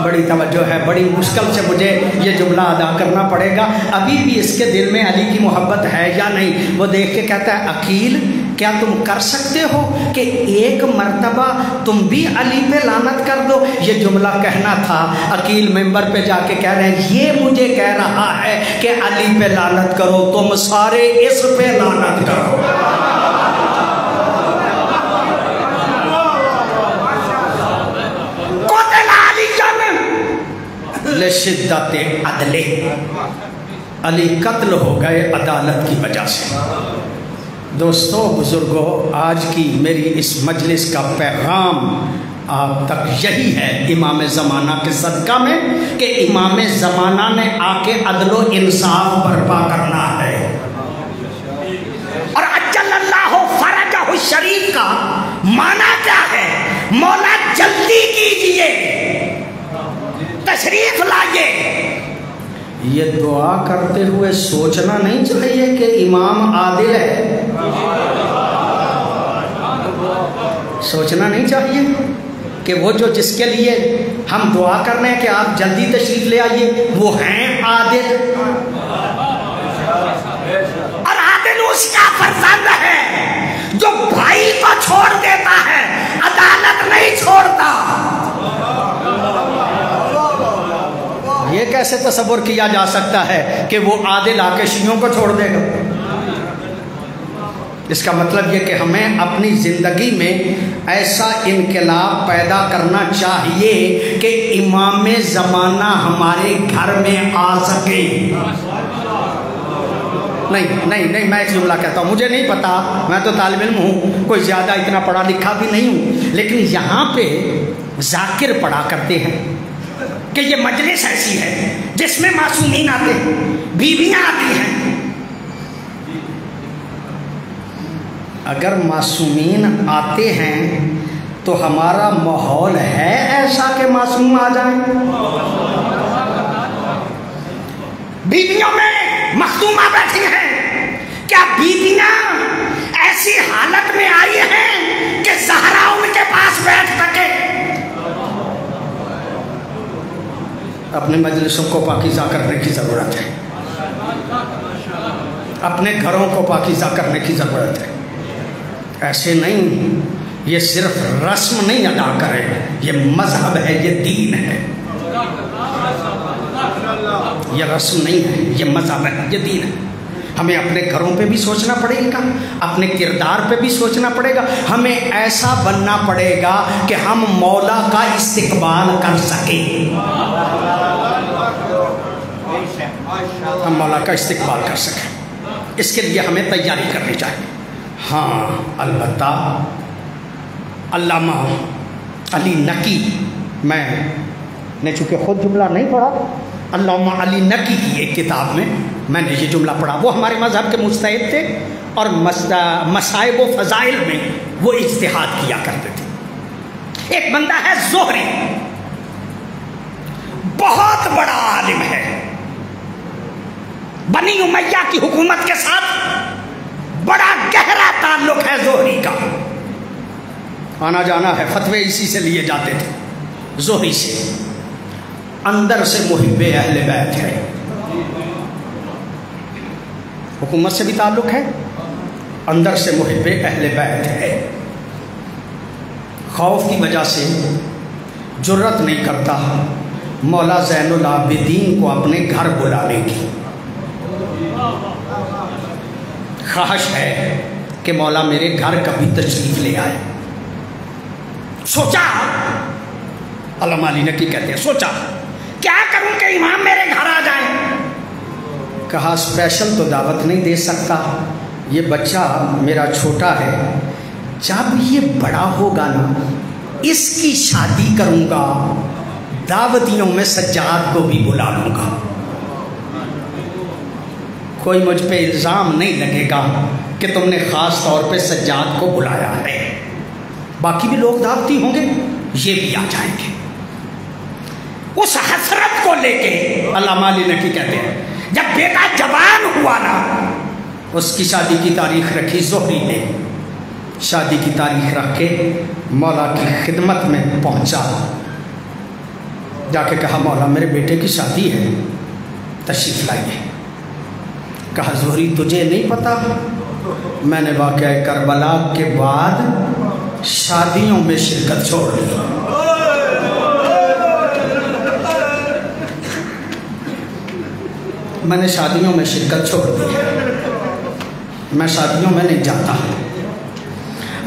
S1: بڑی توجہ ہے, بڑی مشکل سے مجھے یہ جملہ ادا کرنا پڑے گا, ابھی بھی اس کے دل میں علی کی محبت ہے یا نہیں. وہ دیکھ کے کہتا ہے عقیل کیا تم کر سکتے ہو کہ ایک مرتبہ تم بھی علی پہ لعنت کر دو؟ یہ جملہ کہنا تھا، عقیل ممبر پہ جا کے کہہ رہے ہیں یہ مجھے کہہ رہا ہے کہ علی پہ لعنت کرو، تم سارے اس پہ لعنت کرو۔ لشدت عدل، علی قتل ہو گئے عدالت کی وجہ سے۔ دوستو بزرگوں، آج کی میری اس مجلس کا پیغام آپ تک یہی ہے امام زمانہ کے صدقہ میں کہ امام زمانہ نے آ کے عدل و انصاف برپا کرنا ہے۔ اور اجل اللہ فرجہ الشریف کا معنی کیا ہے؟ مولا جلدی کیجئے، تشریف لائیے۔ یہ دعا کرتے ہوئے سوچنا نہیں چاہیے کہ امام عادل ہے، سوچنا نہیں چاہیے کہ وہ جو جس کے لیے ہم دعا کر رہے ہیں کہ آپ جلدی تشریف لے آئیے وہ ہیں عادل، اور عادل اس کا فرزند ہے جو بھائی کو چھوڑ دیتا ہے، عدالت نہیں چھوڑتا۔ یہ کیسے تصور کیا جا سکتا ہے کہ وہ عادل آ کے شیعوں کو چھوڑ دے گا؟ اس کا مطلب یہ کہ ہمیں اپنی زندگی میں ایسا انقلاب پیدا کرنا چاہیے کہ امام زمانہ ہمارے گھر میں آ سکے۔ نہیں میں ایک جملہ کہتا ہوں، مجھے نہیں پتا، میں تو طالب علم ہوں، کوئی زیادہ اتنا پڑھا لکھا بھی نہیں ہوں، لیکن یہاں پہ ذاکر پڑھا کرتے ہیں کہ یہ مجلس ایسی ہے جس میں معصومین آتے ہیں، بیویاں آتی ہیں۔ اگر معصومین آتے ہیں تو ہمارا ماحول ہے ایسا کہ معصوم آ جائیں؟ بیویوں میں مخدومہ بیٹھی ہیں، کیا بیویاں ایسی حالت میں آئی ہیں کہ زہرا ان کے پاس بیٹھ سکے؟ اپنے مجلسوں کو پاکیزہ کرنے کی ضرورت ہے، اپنے گھروں کو پاکیزہ کرنے کی ضرورت ہے۔ ایسے نہیں، یہ صرف رسم نہیں ادا کرے، یہ مذہب ہے، یہ دین ہے، یہ رسم نہیں ہے، یہ مذہب ہے، یہ دین ہے۔ ہمیں اپنے گھروں پہ بھی سوچنا پڑے گا، اپنے کردار پہ بھی سوچنا پڑے گا، ہمیں ایسا بننا پڑے گا کہ ہم مولا کا استقبال کر سکیں، ہم مولا کا استقبال کر سکیں۔ اس کے لیے ہمیں تیاری کرنی چاہیے۔ ہاں البتہ علامہ علی نقی، میں نے چونکہ خود جملہ نہیں پڑھا، علامہ علی نقی کی ایک کتاب میں نے یہ جملہ پڑھا، وہ ہمارے مذہب کے مجتہد تھے اور مصائب و فضائل میں وہ اجتہاد کیا کرتے تھے۔ ایک بندہ ہے زہری، بہت بڑا عالم ہے، بنی امیہ کی حکومت کے ساتھ بڑا گہرا تعلق ہے زہری کا، آنا جانا ہے، فتوے اسی سے لیے جاتے تھے زہری سے۔ اندر سے محب اہل بیت ہے، حکومت سے بھی تعلق ہے، اندر سے محب اہل بیت ہے، خوف کی وجہ سے جرت نہیں کرتا مولا زین العابدین کو اپنے گھر بلانے کی۔ خواہش ہے کہ مولا میرے گھر کبھی تشریف لے آئے۔ سوچا، علامہ علی نقی کہتے ہیں، سوچا کیا کروں کہ امام میرے گھر آ جائیں۔ کہا اسپیشل تو دعوت نہیں دے سکتا، یہ بچہ میرا چھوٹا ہے، جب یہ بڑا ہوگا نا اس کی شادی کروں گا، دعوتیوں میں سجاد کو بھی بلا لوں گا، کوئی مجھ پہ الزام نہیں لگے گا کہ تم نے خاص طور پہ سجاد کو بلایا ہے، باقی بھی لوگ دعوتی ہوں گے، یہ بھی آ جائیں گے۔ اس حسرت کو لے کے علامہ علی نقی کہتے ہیں جب بیٹا جوان ہوا نا، اس کی شادی کی تاریخ رکھی زہری نے، شادی کی تاریخ رکھ کے مولا کی خدمت میں پہنچا، جا کے کہا مولا میرے بیٹے کی شادی ہے، تشریف لائیے۔ کہا زہری تجھے نہیں پتا میں نے واقعہ کربلا کے بعد شادیوں میں شرکت چھوڑ دی. میں نے شادیوں میں شرکت چھوڑ دی. میں شادیوں میں نہیں جاتا.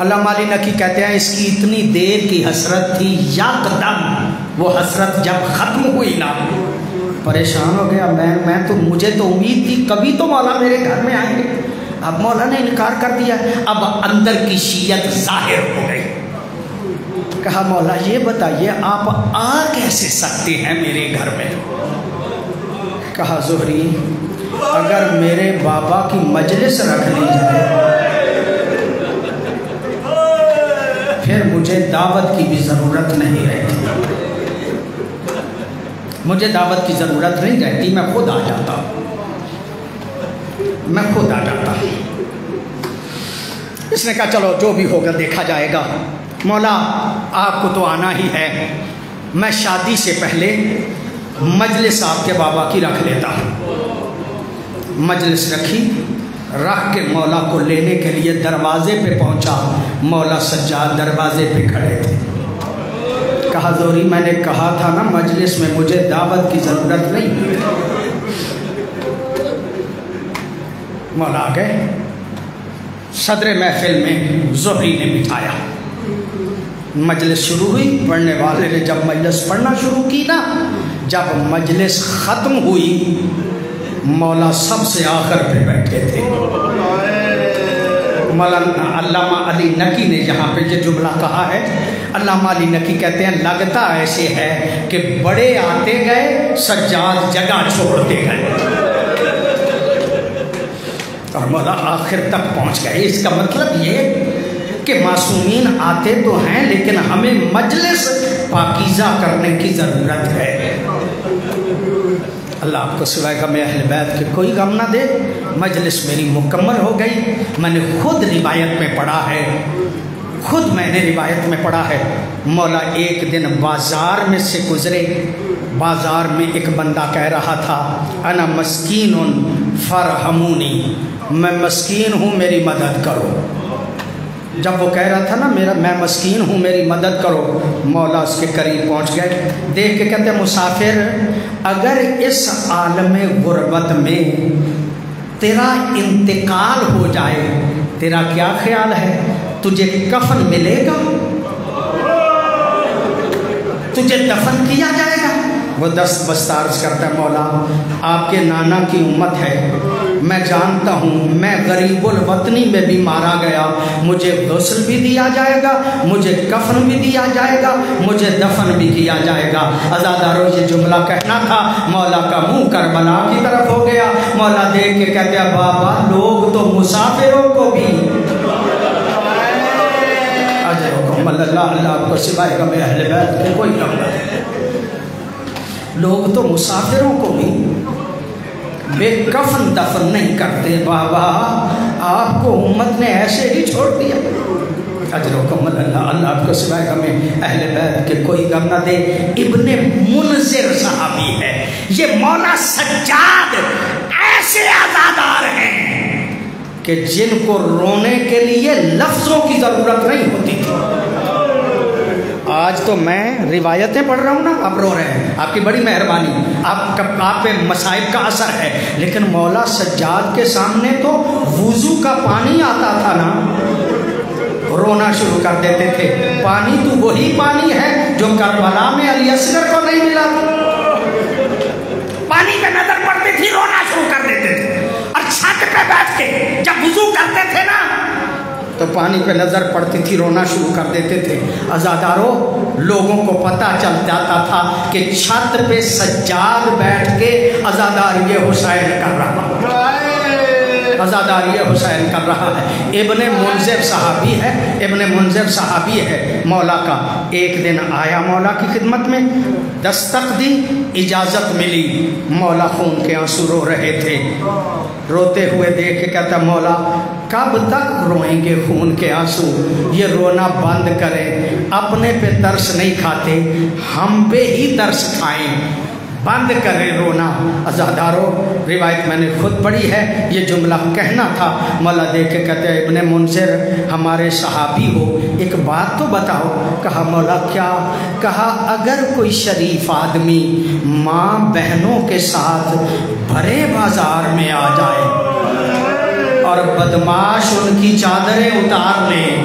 S1: علامہ علی نقی کہتے ہیں اس کی اتنی دیر کی حسرت تھی، یکدم وہ حسرت جب ختم ہوئی نا پریشان ہو گیا. مجھے تو امید تھی کبھی تو مولا میرے گھر میں آئیں گے، اب مولا نے انکار کر دیا. اب اندر کی شیعت ظاہر ہو گئی. کہا مولا یہ بتائیے آپ آ کیسے سکتے ہیں میرے گھر میں؟ کہا زہری اگر میرے بابا کی مجلس رکھ لی جائے پھر مجھے دعوت کی بھی ضرورت نہیں رہتی. مجھے دعوت کی ضرورت نہیں رہتی، میں خود آ جاتا. اس نے کہا چلو جو بھی ہوگا دیکھا جائے گا. مولا آپ کو تو آنا ہی ہے، میں شادی سے پہلے مجلس آپ کے بابا کی رکھ لیتا ہوں. مجلس رکھ کے مولا کو لینے کے لیے دروازے پہ پہنچا. مولا سجاد دروازے پہ کھڑے تھے. کہا زہری میں نے کہا تھا نا مجلس میں مجھے دعوت کی ضرورت نہیں. مولا آ گئے. صدر محفل میں زہری نے بٹھایا. مجلس شروع ہوئی. پڑھنے والے نے جب مجلس پڑھنا شروع کی نا، جب مجلس ختم ہوئی مولا سب سے آخر پہ بیٹھے تھے. مولانا علامہ علی نقی نے یہاں پہ یہ جملہ کہا ہے. علامہ علی نقی کہتے ہیں لگتا ایسے ہے کہ بڑے آتے گئے سجاد جگہ چھوڑتے گئے اور مولا آخر تک پہنچ گئے. اس کا مطلب یہ کہ معصومین آتے تو ہیں لیکن ہمیں مجلس پاکیزہ کرنے کی ضرورت ہے. اللہ آپ کو سوائے غم اہل بیت کے کوئی غم نہ دے. مجلس میری مکمل ہو گئی. میں نے خود روایت میں پڑھا ہے مولا ایک دن بازار میں سے گزرے. بازار میں ایک بندہ کہہ رہا تھا انا مسکین فرحمونی، میں مسکین ہوں میری مدد کرو. جب وہ کہہ رہا تھا نا میں مسکین ہوں میری مدد کرو، مولا اس کے قریب پہنچ گئے. دیکھ کے کہتے ہیں مسافر اگر اس عالم غربت میں تیرا انتقال ہو جائے تیرا کیا خیال ہے؟ تجھے کفن ملے گا؟ تجھے دفن کیا جائے گا؟ وہ دست بستارز کرتا ہے مولا آپ کے نانا کی امت ہے، میں جانتا ہوں میں غریب الوطنی میں بھی مارا گیا، مجھے غسل بھی دیا جائے گا، مجھے کفن بھی دیا جائے گا، مجھے دفن بھی کیا جائے گا. عزادارو یہ جملہ کہنا تھا. مولا کا منہ کربلا کی طرف ہو گیا. مولا دیکھ کے کہتے ہیں بابا لوگ تو مسافروں کو بھی اللہ آپ کو سوائے غم اہل بیت کے کوئی غم نہ دے. لوگ تو مسافروں کو بھی بے کفن دفن نہیں کرتے. بابا آپ کو امت نے ایسے ہی چھوڑ دیا. اجرکم اللہ آپ کو سوائے غم اہل بیت کے کوئی غم نہ دے. ابن منذر صحابی ہے. یہ مولا سجاد ایسے عزادار ہیں کہ جن کو رونے کے لیے لفظوں کی ضرورت نہیں ہوتی تھی. آج تو میں روایتیں پڑھ رہا ہوں نا آپ رو رہے ہیں، آپ کی بڑی مہربانی، آپ پہ مصائب کا اثر ہے. لیکن مولا سجاد کے سامنے تو وضو کا پانی آتا تھا نا رونا شروع کر دیتے تھے. پانی تو وہی پانی ہے جو کربلا میں علی اصغر کو نہیں ملا. پانی پہ نظر پڑتی تھی رونا شروع کر دیتے تھے. اور چھت پہ بیٹھ کے جب وضو کرتے تھے نا تو پانی پہ نظر پڑتی تھی رونا شروع کر دیتے تھے. عزادارو لوگوں کو پتہ چل جاتا تھا کہ چھت پہ سجاد بیٹھ کے عزاداری حسین کر رہا ہے. ابن منذر صحابی ہے مولا کا. ایک دن آیا مولا کی خدمت میں، دستک دی، اجازت ملی. مولا خون کے آنسو رو رہے تھے. روتے ہوئے دیکھ کے کہتا مولا کب تک روئیں گے خون کے آنسو؟ یہ رونا بند کریں. اپنے پہ ترس نہیں کھاتے، ہم پہ ہی ترس کھائیں. بند کرے رونا۔ عزادارو روایت میں نے خود پڑھی ہے، یہ جملہ کہنا تھا۔ مولا دیکھ کے کہتے ہیں ابن منذر ہمارے صحابی ہو، ایک بات تو بتاؤ۔ کہا مولا کیا؟ کہا اگر کوئی شریف آدمی ماں بہنوں کے ساتھ بھرے بازار میں آ جائے اور بدماش ان کی چادریں اتار لیں،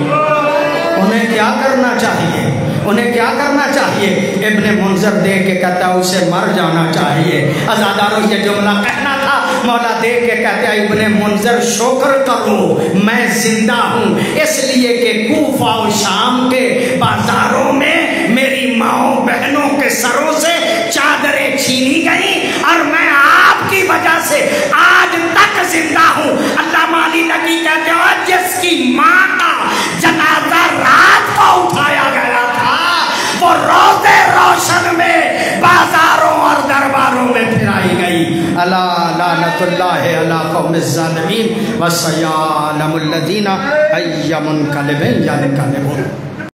S1: انہیں کیا کرنا چاہیے؟ انہیں کیا کرنا چاہیے؟ ابن منذر دیکھ کے کہتا ہے اسے مر جانا چاہیے۔ عزادارو یہ جملہ کہنا تھا۔ مولا دیکھ کے کہتا ہے ابن منذر شکر کرو میں زندہ ہوں، اس لیے کہ کوفہ و شام کے بازاروں میں میری ماؤں بہنوں کے سروں سے چادریں چھینی گئیں اور میں آپ کی وجہ سے آج تک زندہ ہوں۔ علامہ علی نقوی کہتے ہیں جس کی ماں کا جنازہ رات کو اٹھایا گیا تھا وہ روزے روشن میں بازاروں اور درباروں میں پھرائی گئی۔ الا لعنت اللہ علی قوم الظالمین وسیعلم الذین ای منقلب ینقلبون۔